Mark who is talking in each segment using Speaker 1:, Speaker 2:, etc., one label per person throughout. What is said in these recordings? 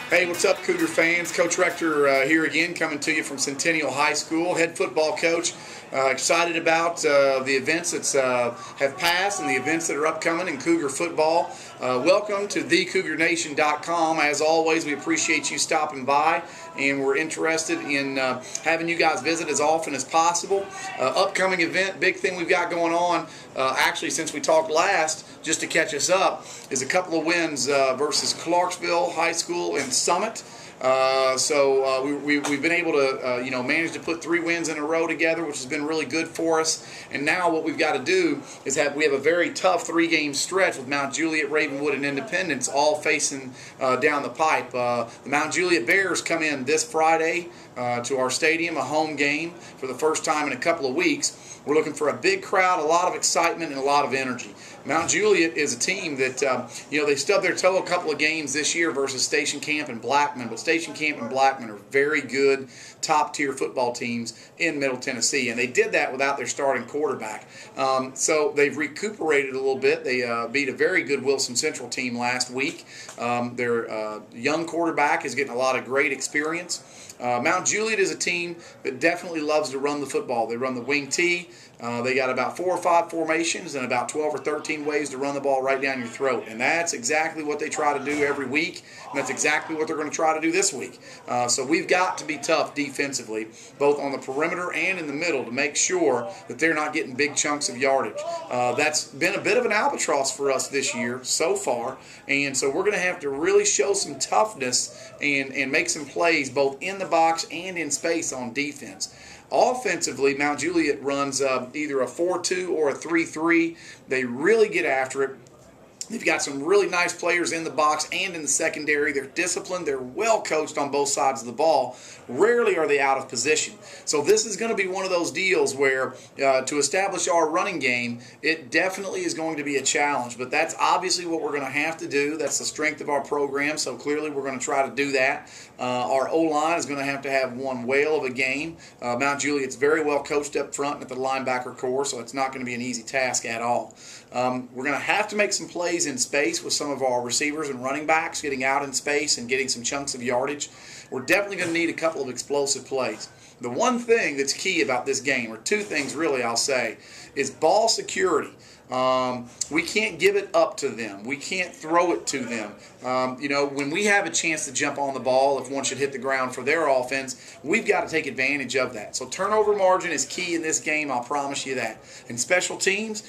Speaker 1: Hey, what's up, Cougar fans? Coach Rector here again, coming to you from Centennial High School, head football coach. Excited about the events that have passed and the events that are upcoming in Cougar football. Welcome to thecougarnation.com. As always, we appreciate you stopping by, and we're interested in having you guys visit as often as possible. Upcoming event, big thing we've got going on, actually since we talked last, just to catch us up, is a couple of wins versus Clarksville High School and Summit. We've been able to manage to put 3 wins in a row together, which has been really good for us. And now what we've got to do is we have a very tough 3-game stretch with Mt Juliet, Ravenwood, and Independence all facing down the pipe. The Mt Juliet Bears come in this Friday to our stadium, a home game for the first time in a couple of weeks. We're looking for a big crowd, a lot of excitement, and a lot of energy. Mt Juliet is a team that, they stubbed their toe a couple of games this year versus Station Camp and Blackman, but Station Camp and Blackman are very good, top-tier football teams in Middle Tennessee, and they did that without their starting quarterback. So they've recuperated a little bit. They beat a very good Wilson Central team last week. Their young quarterback is getting a lot of great experience. Mt Juliet is a team that definitely loves to run the football. They run the wing T. They got about 4 or 5 formations and about 12 or 13 ways to run the ball right down your throat. And that's exactly what they try to do every week. And that's exactly what they're going to try to do this week. So we've got to be tough defensively, both on the perimeter and in the middle, to make sure that they're not getting big chunks of yardage. That's been a bit of an albatross for us this year so far. And so we're going to have to really show some toughness and make some plays both in the box and in space on defense. Offensively, Mt Juliet runs either a 4-2 or a 3-3. They really get after it. They've got some really nice players in the box and in the secondary. They're disciplined. They're well coached on both sides of the ball. Rarely are they out of position. So this is going to be one of those deals where to establish our running game, it definitely is going to be a challenge. But that's obviously what we're going to have to do. That's the strength of our program. So clearly we're going to try to do that. Our O-line is going to have one whale of a game. Mt Juliet's very well coached up front at the linebacker core, so it's not going to be an easy task at all. We're going to have to make some plays in space with some of our receivers and running backs getting out in space and getting some chunks of yardage. We're definitely going to need a couple of explosive plays. The one thing that's key about this game, or 2 things really I'll say, is ball security. We can't give it up to them. We can't throw it to them. When we have a chance to jump on the ball, if one should hit the ground for their offense, we've got to take advantage of that. So turnover margin is key in this game, I'll promise you that. And special teams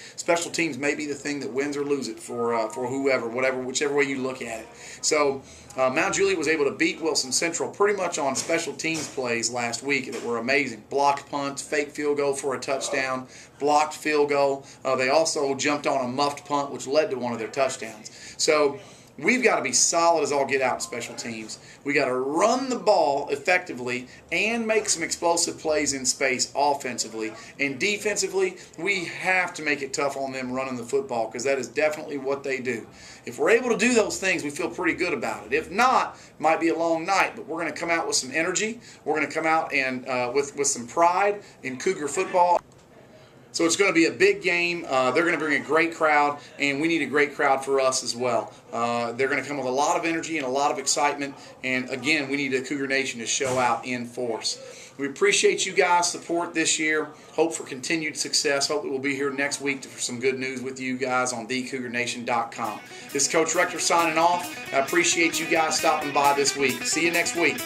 Speaker 1: may be the thing that wins or loses it for whoever, whichever way you look at it. So Mt Juliet was able to beat Wilson Central pretty much on special teams plays last week that were amazing. Blocked punt, fake field goal for a touchdown, blocked field goal. They also jumped on a muffed punt, which led to one of their touchdowns. So we've got to be solid as all get out in special teams. We got to run the ball effectively and make some explosive plays in space offensively. And defensively, we have to make it tough on them running the football, because that is definitely what they do. If we're able to do those things, we feel pretty good about it. If not, it might be a long night, but we're going to come out with some energy. We're going to come out and with some pride in Cougar football. So it's going to be a big game. They're going to bring a great crowd, and we need a great crowd for us as well. They're going to come with a lot of energy and a lot of excitement, and again, we need a Cougar Nation to show out in force. We appreciate you guys' support this year. Hope for continued success. Hope that we'll be here next week for some good news with you guys on thecougarnation.com. This is Coach Rector signing off. I appreciate you guys stopping by this week. See you next week.